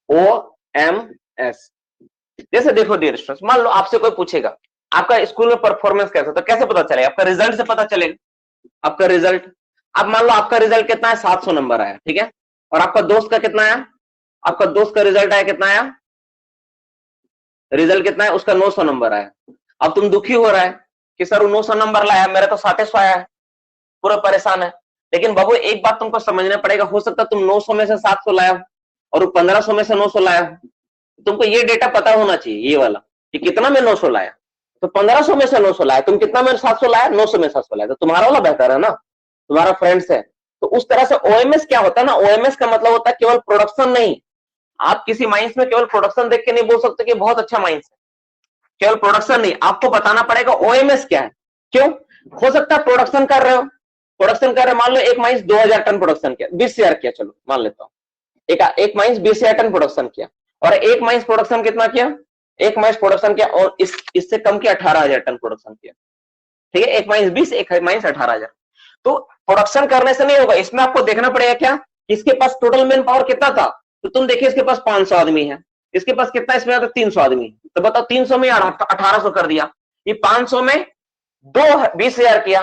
OMS। जैसे देखो dear students, मान लो आपसे कोई पूछेगा आपका स्कूल में परफॉर्मेंस कैसा, तो कैसे पता चलेगा? आपका रिजल्ट से पता चलेगा। आपका रिजल्ट, अब मान लो आपका रिजल्ट कितना है, 700 नंबर आया, ठीक है, और आपका दोस्त का कितना आया? आपका दोस्त का रिजल्ट आया कितना आया? रिजल्ट कितना है उसका? 900 नंबर आया। अब तुम दुखी हो रहा है कि सर वो 900 नंबर लाया, मेरा तो 700 आया है, पूरा परेशान है। लेकिन बाबू एक बात तुमको समझना पड़ेगा, हो सकता है तुम 900 में से 700 लाया हो और वो 1500 में से 900 लाया हो। तुमको ये डेटा पता होना चाहिए, ये वाला, कि कितना में 900 लाया। तो 1500 में से 900 लाया, तुम कितना में 700 लाया? 900 में 700 लाया, तो तुम्हारा वाला बेहतर है ना, तुम्हारा फ्रेंड्स है। तो उस तरह से ओएमएस क्या होता है ना, ओएमएस का मतलब होता है केवल प्रोडक्शन नहीं। आप किसी माइंस में केवल प्रोडक्शन देख के नहीं बोल सकते कि बहुत अच्छा माइंस है, केवल प्रोडक्शन नहीं, आपको बताना पड़ेगा ओएमएस क्या है। क्यों? हो सकता है प्रोडक्शन कर रहे हो, प्रोडक्शन कर रहे, मान लो एक माइंस 2000 टन प्रोडक्शन किया, 20,000 किया, चलो मान लेता हूं, एक माइंस 20,000 टन प्रोडक्शन किया, और एक माइंस प्रोडक्शन कितना किया? एक माइंस प्रोडक्शन किया और इससे कम किया, 18,000 टन प्रोडक्शन किया, ठीक है। एक माइंस 20, एक माइंस 18,000। तो प्रोडक्शन करने से नहीं होगा, इसमें आपको देखना पड़ेगा क्या, इसके पास टोटल मैन पावर कितना था। तो तुम देखिए इसके पास 500 आदमी है, इसके पास कितना, इसमें 300 आदमी, तो बताओ 300 में 1800 कर दिया, ये 500 में 20,000 किया,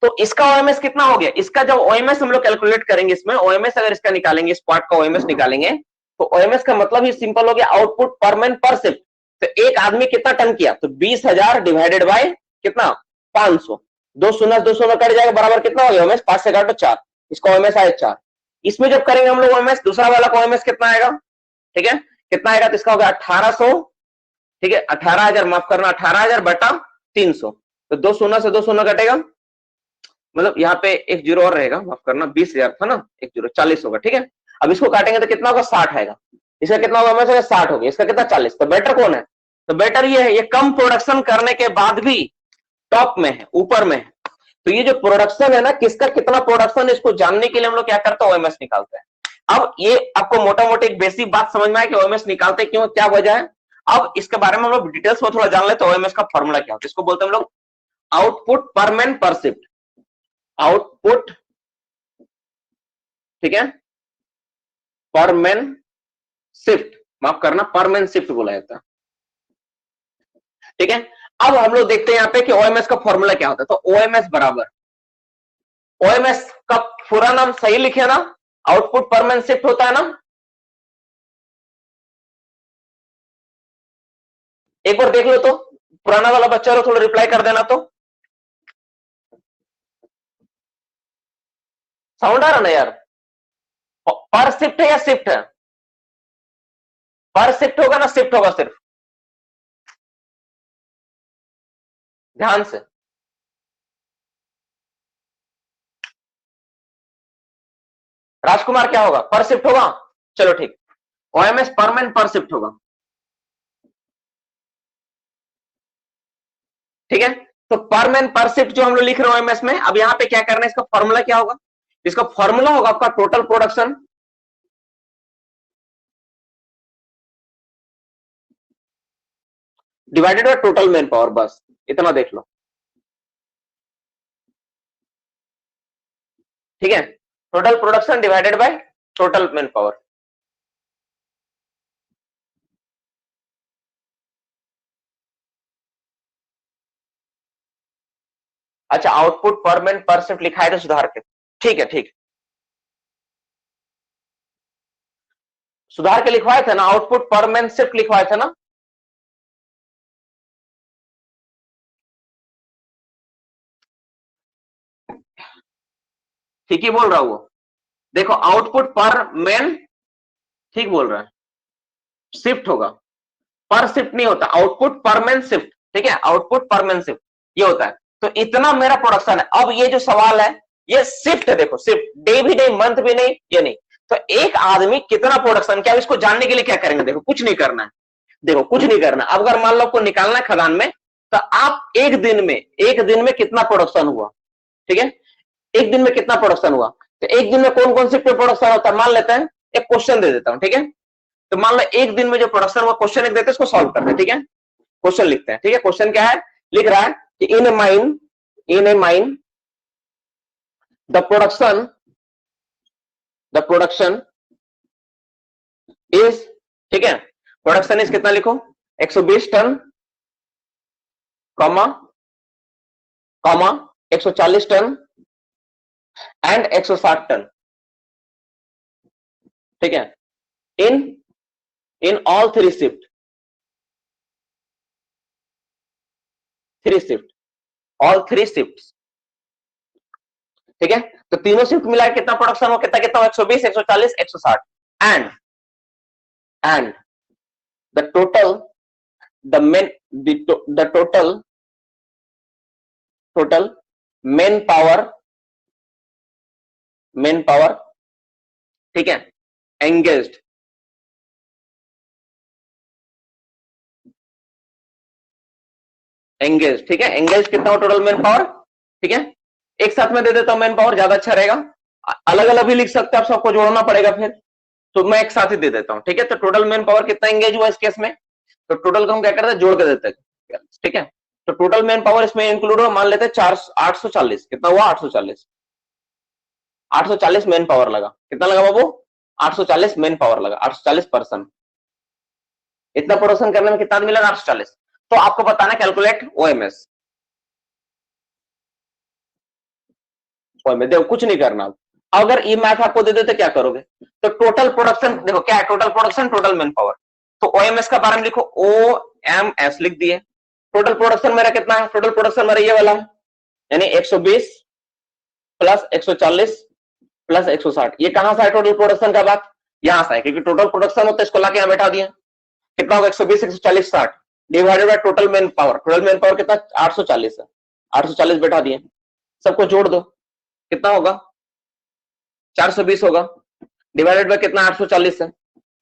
तो इसका ओएमएस कितना हो गया? इसका जब ओएमएस हम लोग कैलकुलेट करेंगे, इसमें ओएमएस अगर इसका निकालेंगे, इस पार्ट का ओएमएस निकालेंगे, तो ओएमएस का मतलब ही सिंपल हो गया, आउटपुट पर मैन पर शिफ्ट। तो एक आदमी कितना टन किया, तो 20,000 डिवाइडेड बाय कितना, 500, 2 शून्य कट जाएगा, बराबर कितना हो गया ओएमएस? 5 से काटो 4, इसका ओएमएस आया 4। इसमें जब करेंगे हम लोग ओएमएस, दूसरा वाला का ओएमएस कितना आएगा, ठीक है, कितना आएगा? तो इसका होगा 1800, ठीक है, 18,000, माफ करना, 18,000 बटा 300, तो 2 शून्य से 2 शून्य कटेगा, मतलब यहाँ पे एक जीरो और रहेगा, माफ करना, 20,000 था ना, एक जीरो 40 होगा, ठीक है। अब इसको काटेंगे तो कितना होगा? 60 आएगा, इसका कितना होगा? हमें 60 हो गया, इसका कितना? 40। तो बेटर कौन है? तो बेटर ये है, ये कम प्रोडक्शन करने के बाद भी टॉप में है, ऊपर में है। तो ये जो प्रोडक्शन है ना, किसका कितना प्रोडक्शन, इसको जानने के लिए हम लोग क्या करते हैं, ओएमएस निकालते हैं। अब ये आपको मोटा मोटी एक बेसिक बात समझ में आए कि ओएमएस निकालते क्यों, क्या वजह है। अब इसके बारे में हम लोग डिटेल्स में थोड़ा जान लेते हैं, ओएमएस का फॉर्मूला क्या होता है। इसको बोलते हैं हम लोग आउटपुट पर मैन पर शिफ्ट, आउटपुट, ठीक है, पर मैन शिफ्ट, माफ करना, पर मैन शिफ्ट बोला जाता है, ठीक है। अब हम लोग देखते हैं यहां पे कि ओएमएस का फॉर्मूला क्या होता है। तो ओएमएस बराबर, ओएमएस का पूरा नाम सही लिखे ना, आउटपुट पर मैन शिफ्ट होता है ना। एक बार देख लो तो, पुराना वाला बच्चा थोड़ा रिप्लाई कर देना तो। साउंड आ रहा ना यार? पर शिफ्ट है या शिफ्ट है? पर शिफ्ट होगा ना, शिफ्ट होगा सिर्फ, ध्यान से। राजकुमार क्या होगा? पर शिफ्ट होगा, चलो ठीक, ओएमएस पर मैन पर शिफ्ट होगा, ठीक है। तो पर मैन पर शिफ्ट जो हम लोग लिख रहे हैं ओएमएस में, अब यहां पे क्या करना है, इसका फॉर्मूला क्या होगा? इसका फॉर्मूला होगा आपका total production divided by total man power, बस इतना देख लो, ठीक है। Total production divided by total man power. अच्छा, आउटपुट पर मैन पर शिफ्ट लिखा है तो सुधार के, ठीक है, ठीक, सुधार के लिखवाए थे ना, आउटपुट पर मैन शिफ्ट लिखवाए थे ना। ठीक ही बोल रहा हूं वो, देखो आउटपुट पर मैन, ठीक बोल रहा है, शिफ्ट होगा, पर शिफ्ट नहीं होता, आउटपुट पर मैन शिफ्ट, ठीक है, आउटपुट पर मैन शिफ्ट ये होता है। तो इतना मेरा प्रोडक्शन है। अब ये जो सवाल है ये शिफ्ट है, देखो शिफ्ट, डे भी नहीं, मंथ भी नहीं, ये नहीं। तो एक आदमी कितना प्रोडक्शन, क्या इसको जानने के लिए क्या करेंगे? देखो कुछ नहीं करना है, देखो कुछ नहीं करना। अब अगर मान लो आपको निकालना है खदान में, तो आप एक दिन में कितना प्रोडक्शन हुआ, ठीक है, एक दिन में कितना प्रोडक्शन हुआ। तो एक दिन में कौन कौन से प्रोडक्शन होता है, मान लेते हैं, एक क्वेश्चन दे देता हूं, ठीक है। तो मान लो एक दिन में जो प्रोडक्शन हुआ, क्वेश्चन एक देते हैं, इसको सॉल्व करते हैं, ठीक है। क्वेश्चन लिखते हैं, ठीक है। क्वेश्चन क्या है, लिख रहा है कि in a mine the production is, ठीक है, प्रोडक्शन इज कितना लिखो, 120 ton, comma comma 140 ton and 160 ton, ठीक है, in in all three shift all three shift, ठीक है। तो तीनों शिफ्ट मिला के कितना प्रोडक्शन हो, कितना कितना 120, 140, 160, and and the total the main the total main power, ठीक है, एंगेज्ड, ठीक है, एंगेज कितना हो टोटल मैन पावर, ठीक है। एक साथ में दे देता हूं मैन पावर, ज्यादा अच्छा रहेगा, अलग अलग भी लिख सकते हैं आप, सबको जोड़ना पड़ेगा फिर, तो मैं एक साथ ही दे देता हूं, ठीक है। तो टोटल मैन पावर कितना एंगेज हुआ इस केस में, तो टोटल को हम क्या करते हैं, जोड़ के देते हैं, ठीक है। तो टोटल मैन पावर इसमें इंक्लूड हो, मान लेते हैं 840, कितना हुआ 840, 840 मैन पावर लगा, कितना लगा बाबू, 840 मैन पावर लगा, 840%, इतना प्रोडक्शन करने में कितना मिलेगा 840। तो आपको बताना कैलकुलेट ओएमएस, देखो कुछ नहीं करना, अगर ये मैथ आपको दे देते क्या करोगे, तो टोटल प्रोडक्शन देखो क्या है, total production total man power, तो ओएमएस का बारे में लिखो, ओ एम एस लिख दिए, टोटल प्रोडक्शन मेरा कितना है, टोटल प्रोडक्शन मेरा ये वाला है, यानी 120 प्लस 140 प्लस 160, ये कहां से है टोटल प्रोडक्शन का बात, यहां से है, क्योंकि टोटल प्रोडक्शन होता है, इसको लाके यहां बैठा दिया, कितना होगा 120, 140, 60 divided by total man power, कितना 840 है, 840 बैठा दिए, सबको जोड़ दो, कितना होगा 420 होगा, डिवाइडेड बाय कितना 840 है,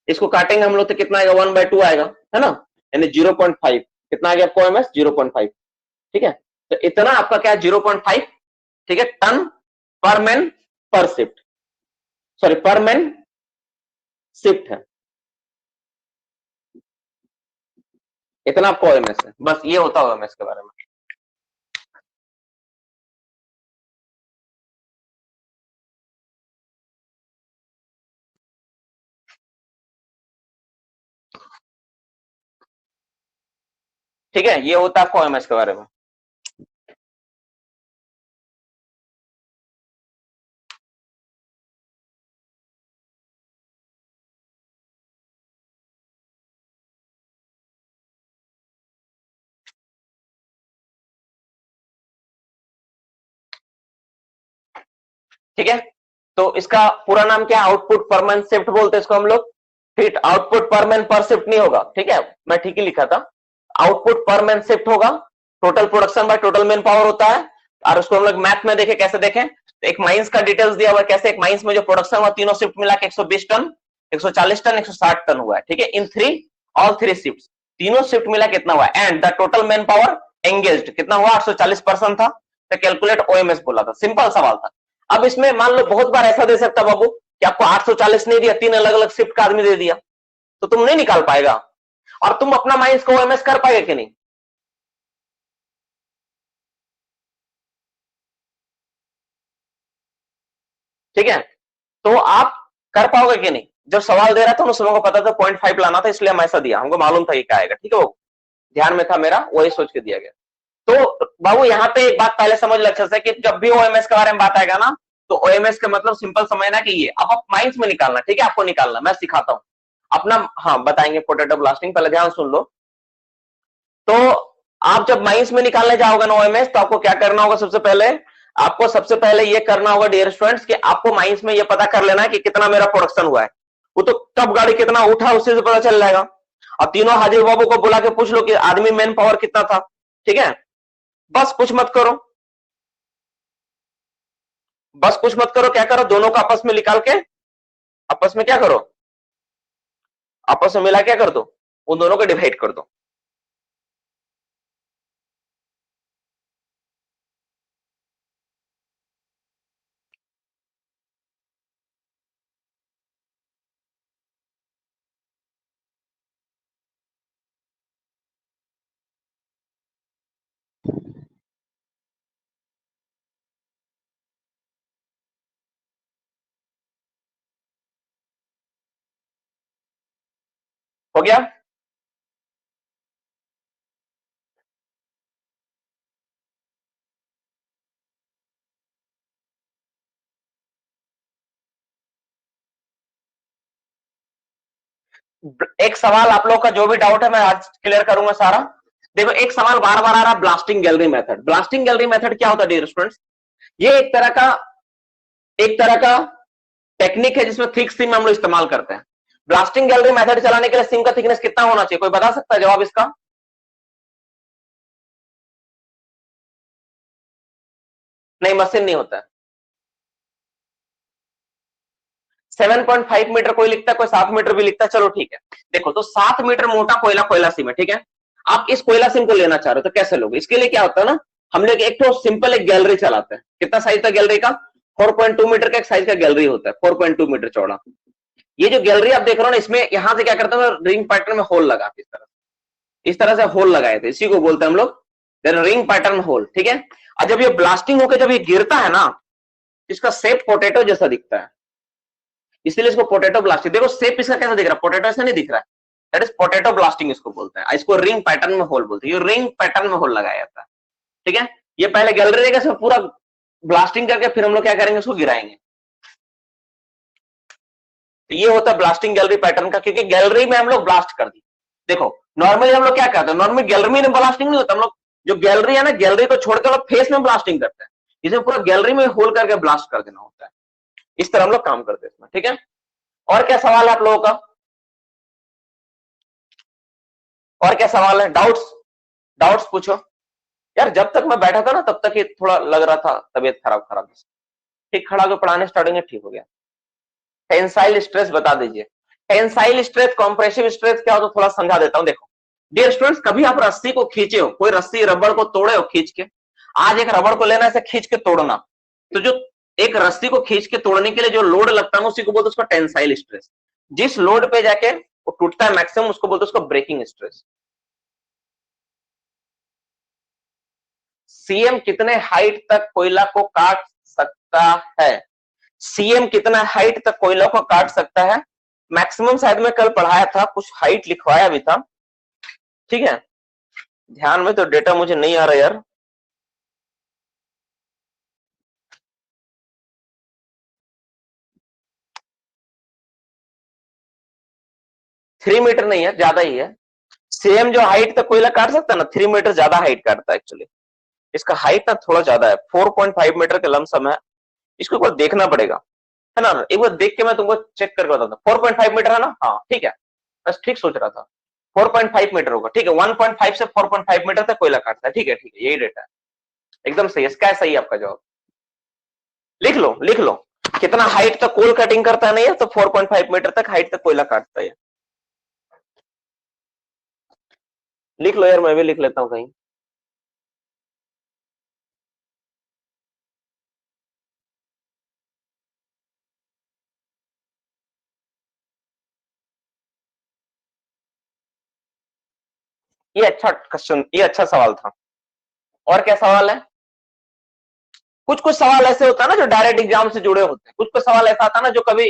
इसको काटेंगे हम लोग तो कितना आएगा 1/2 आएगा, है ना, यानी 0.5, कितना आ गया आपको एमएस 0.5, ठीक है। तो इतना आपका क्या है 0.5, ठीक है, टन पर मैन पर शिफ्ट, सॉरी पर मैन शिफ्ट है, इतना आपको ओएमएस है, बस ये होता है ओएमएस के बारे में। ठीक है, ये होता है आपको ओएमएस के बारे में। ठीक है, तो इसका पूरा नाम क्या है, आउटपुट पर मैन शिफ्ट बोलते हैं इसको हम लोग, ठीक, आउटपुट पर मैन पर शिफ्ट नहीं होगा, ठीक है, मैं ठीक ही लिखा था, आउटपुट पर मैन शिफ्ट होगा, total production by total man power होता है, और उसको हम लोग मैथ में देखें, कैसे देखें, तो एक माइंस का डिटेल्स दिया हुआ है, कैसे एक माइंस में जो प्रोडक्शन हुआ तीनों शिफ्ट मिला के 120 टन, 140 टन, 160 टन हुआ है, ठीक है, इन ऑल थ्री शिफ्ट, तीनों शिफ्ट मिला कितना हुआ, and the total man power engaged कितना हुआ 840% था, तो कैलकुलेट ओएमएस बोला था, सिंपल सवाल था। अब इसमें मान लो बहुत बार ऐसा दे सकता बाबू कि आपको 840 नहीं दिया, तीन अलग अलग शिफ्ट का आदमी दे दिया, तो तुम नहीं निकाल पाएगा, और तुम अपना माइंस को ओएमएस कर पाएगा कि नहीं, ठीक है, तो आप कर पाओगे कि नहीं, जब सवाल दे रहा था उस समय को पता था 0.5 लाना था, इसलिए हम ऐसा दिया, हमको मालूम था ये क्या आएगा, ठीक है, वो ध्यान में था मेरा, वही सोच के दिया गया। तो बाबू यहाँ पे एक बात पहले समझ लो अच्छे से, कि जब भी ओएमएस के बारे में बात आएगा ना, तो ओएमएस का मतलब सिंपल समझना कि ये अब आप माइंस में निकालना, ठीक है, आपको निकालना मैं सिखाता हूँ अपना, हाँ बताएंगे पोटैटो ब्लास्टिंग, पहले ध्यान सुन लो। तो आप जब माइंस में निकालने जाओगे ना ओएमएस, तो आपको क्या करना होगा, सबसे पहले ये करना होगा डियर स्टूडेंट्स, कि आपको माइंस में ये पता कर लेना है कि कितना मेरा प्रोडक्शन हुआ है, वो तो कब गाड़ी कितना उठा उससे से पता चल जाएगा, और तीनों हाजिर बाबू को बुला के पूछ लो कि आदमी मैन पावर कितना था, ठीक है, बस कुछ मत करो, क्या करो, दोनों को आपस में निकाल के, आपस में क्या करो, आपस में मिला क्या कर दो, उन दोनों को डिवाइड कर दो, हो गया? एक सवाल आप लोग का जो भी डाउट है मैं आज क्लियर करूंगा सारा। देखो एक सवाल बार बार आ रहा है, blasting gallery method. Blasting gallery method क्या होता है डियर स्टूडेंट्स? ये एक तरह का टेक्निक है जिसमें थिक सिम हम लोग इस्तेमाल करते हैं। ब्लास्टिंग गैलरी मेथड चलाने के लिए सिम का थिकनेस कितना होना चाहिए, कोई बता सकता है जवाब इसका? नहीं, मशीन नहीं होता है। 7.5 मीटर कोई लिखता है, कोई 7 मीटर भी लिखता है, चलो ठीक है। देखो तो 7 मीटर मोटा कोयला सिम है, ठीक है। आप इस कोयला सिम को लेना चाह रहे हो तो कैसे लोगे? इसके लिए क्या होता है ना, हम लोग एक तो सिंपल एक गैलरी चलाते हैं। कितना साइज था गैलरी का? 4.2 मीटर का एक साइज का गैलरी होता है, 4.2 मीटर चौड़ा। ये जो गैलरी आप देख रहे हो ना, इसमें यहां से क्या करते हैं, रिंग पैटर्न में होल लगा के इस तरह से होल लगाए थे, इसी को बोलते हैं हम लोग रिंग पैटर्न होल, ठीक है। और जब ये ब्लास्टिंग होकर जब ये गिरता है ना, इसका शेप पोटैटो जैसा दिखता है, इसलिए इसको पोटैटो ब्लास्टिंग। देखो शेप इसका कैसा दिख रहा है, पोटैटो ऐसा नहीं दिख रहा है, दैट इज पोटैटो ब्लास्टिंग इसको बोलते हैं। इसको रिंग पैटर्न में होल बोलते हैं, ये रिंग पैटर्न में होल लगाया जाता है, ठीक है। ये पहले गैलरी देगा, इसमें पूरा ब्लास्टिंग करके फिर हम लोग क्या करेंगे, उसको गिराएंगे। तो ये होता है ब्लास्टिंग गैलरी पैटर्न का, क्योंकि गैलरी में हम लोग ब्लास्ट कर दी। देखो नॉर्मली हम लोग क्या करते हैं, नॉर्मली गैलरी में ब्लास्टिंग नहीं होता, हम लोग जो गैलरी है ना, गैलरी को छोड़कर लोग फेस में ब्लास्टिंग करते हैं। इसमें पूरा गैलरी में होल करके ब्लास्ट कर देना होता है। इस तरह हम लोग काम करते हैं इसमें, ठीक है। और क्या सवाल है आप लोगों का? और क्या सवाल है? डाउट्स? डाउट्स पूछो यार। जब तक मैं बैठा था ना तब तक ये थोड़ा लग रहा था तबीयत खराब खराब, ठीक खड़ा होकर पढ़ाने स्टार्ट होंगे, ठीक हो गया। टेंसाइल स्ट्रेस बता दीजिए। टेंसाइल स्ट्रेस, कॉम्प्रेसिव स्ट्रेस क्या हो तो थोड़ा समझा देता हूं। देखो डियर स्टूडेंट्स, कभी आप रस्सी को खींचे हो, कोई रस्सी रबड़ को तोड़े हो खींच के? आज एक रबड़ को लेना, ऐसे खींच के तोड़ना, तो जो एक रस्सी को खींच के तोड़ने के लिए जो लोड लगता है उसी को बोलते हैं उसको टेंसाइल स्ट्रेस। जिस लोड पे जाके वो टूटता है मैक्सिमम, उसको बोलते हैं उसको ब्रेकिंग स्ट्रेस। सीएम कितने हाइट तक कोयला को काट सकता है? सीएम कितना हाइट तक कोयला को काट सकता है? मैक्सिमम शायद मैं कल पढ़ाया था, कुछ हाइट लिखवाया भी था, ठीक है। ध्यान में तो डेटा मुझे नहीं आ रहा यार। थ्री मीटर नहीं है, ज्यादा ही है। सेम जो हाइट तक कोयला काट सकता है ना, 3 मीटर ज्यादा हाइट काटता है एक्चुअली। इसका हाइट ना थोड़ा ज्यादा है, 4.5 मीटर के लमसम है। इसको एक बार देखना पड़ेगा, है ना। एक बार देख के मैं तुमको चेक करके बताता हूँ। 4.5 मीटर है ना? हाँ ठीक है, बस ठीक सोच रहा था। 4.5 मीटर होगा, ठीक है। 1.5 से 4.5 मीटर तक कोयला काटता है, ठीक है ठीक है, यही डेटा है, एकदम सही है। इसका सही है आपका जवाब। लिख लो लिख लो, कितना हाइट तक कोल कटिंग करता है, नहीं है तो 4.5 मीटर तक हाइट तक कोयला काटता है। लिख लो यार, मैं भी लिख लेता हूँ कहीं। ये अच्छा क्वेश्चन, ये अच्छा सवाल था। और क्या सवाल है? कुछ कुछ सवाल ऐसे होता है ना जो डायरेक्ट एग्जाम से जुड़े होते हैं, कुछ कुछ सवाल ऐसा आता है ना जो कभी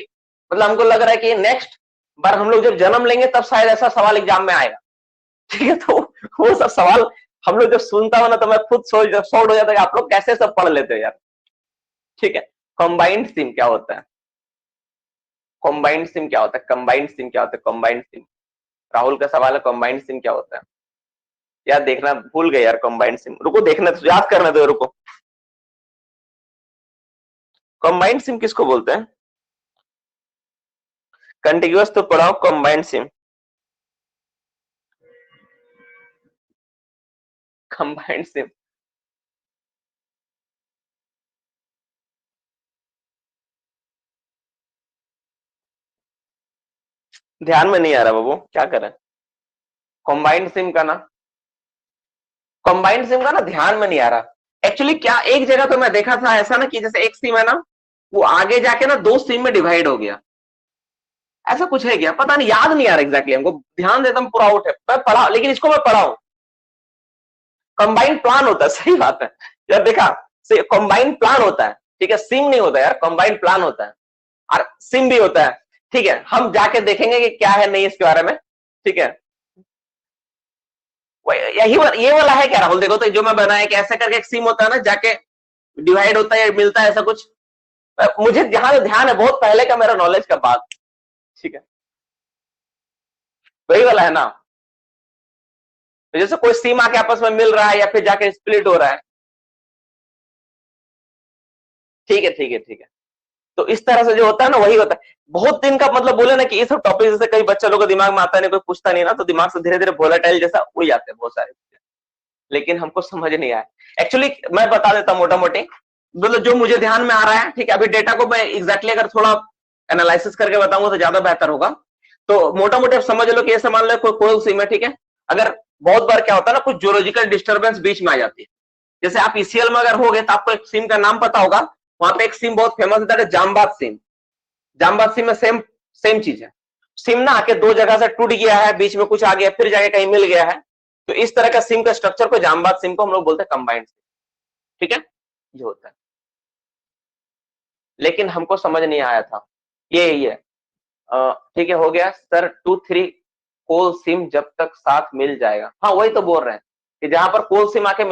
मतलब हमको लग रहा है कि नेक्स्ट बार हम लोग जब जन्म लेंगे तब शायद ऐसा सवाल एग्जाम में आएगा, ठीक है। तो वो सब सवाल हम लोग जब सुनता हो ना तो मैं खुद शॉर्ट हो जाता है, आप लोग कैसे सब पढ़ लेते हो यार, ठीक है। कंबाइंड सिम क्या होता है? कंबाइंड सिम क्या होता है? कंबाइंड सिम क्या होता है? कंबाइंड सिम, राहुल का सवाल है, कंबाइंड सिम क्या होता है? यार देखना भूल गए यार, कंबाइंड सिम, रुको देखना तो याद करना दो, रुको। कंबाइंड सिम किसको बोलते हैं? कंटिन्यूअस तो पढ़ाओ, कंबाइंड सिम, कंबाइंड सिम। ध्यान में नहीं आ रहा बाबू, क्या करें? कंबाइंड सिम का ना, कंबाइंड सिम का ना ध्यान में नहीं आ रहा। एक्चुअली क्या, एक जगह तो मैं देखा था ऐसा ना कि जैसे एक सिम है ना, वो आगे जाके ना दो सिम में डिवाइड हो गया, ऐसा कुछ है क्या? पता नहीं, याद नहीं आ रहा एग्जैक्टली हमको, ध्यान देता हूं पूरा आउट है, मैं पढ़ा लेकिन इसको मैं पढ़ा हूं। कंबाइंड प्लान होता है, सही बात है यार, देखा कंबाइंड प्लान होता है, ठीक है। सिम नहीं होता यार, कंबाइंड प्लान होता है, और सिम भी होता है, ठीक है। हम जाके देखेंगे कि क्या है नहीं इसके बारे में, ठीक है, ये वाला है क्या राहुल? देखो तो जो मैं बनाया कि ऐसे करके एक सिम होता है ना, जाके डिवाइड होता है, मिलता है ऐसा कुछ। मुझे जहां ध्यान है, बहुत पहले का मेरा नॉलेज का बात, ठीक है, वही वाला है ना। तो जैसे कोई सिम आके आपस में मिल रहा है या फिर जाके स्प्लिट हो रहा है, ठीक है ठीक है ठीक है। तो इस तरह से जो होता है ना, वही होता है। बहुत दिन का मतलब बोले ना कि ये सब टॉपिक जैसे कई बच्चा लोग को दिमाग में आता नहीं, कोई पूछता नहीं ना, तो दिमाग से धीरे धीरे वोलेटाइल जैसा हो जाते हैं बहुत सारे, लेकिन हमको समझ नहीं आया। एक्चुअली मैं बता देता हूँ मोटा मोटी, मतलब जो मुझे ध्यान में आ रहा है, ठीक है। अभी डेटा को मैं एग्जैक्टली अगर थोड़ा एनालिसिस करके बताऊंगा तो ज्यादा बेहतर होगा। तो मोटा मोटी आप समझ लो कि ऐसे मान लो कोई कोल सिम है, ठीक है। अगर बहुत बार क्या होता है ना, कुछ जोलॉजिकल डिस्टर्बेंस बीच में आ जाती है। जैसे आप ईसीएल में अगर हो गए तो आपको एक सिम का नाम पता होगा, वहां पे एक सिम बहुत फेमस होता है, जामबाद सिम। जामबाद सिम में सेम सेम चीज है। सिम ना आके दो जगह से टूट गया है, बीच में कुछ आ गया, फिर जाके कहीं मिल गया है। तो इस तरह का सिम का स्ट्रक्चर को, जामबाद सिम को हम लोग बोलते हैं कंबाइंड सिम, ठीक है। ये होता है, लेकिन हमको समझ नहीं आया था ये ठीक है, हो गया सर। 2 3 कोल सिम जब तक साथ मिल जाएगा, हाँ वही तो बोल रहे हैं कि जहां पर कोल सिम आके मिल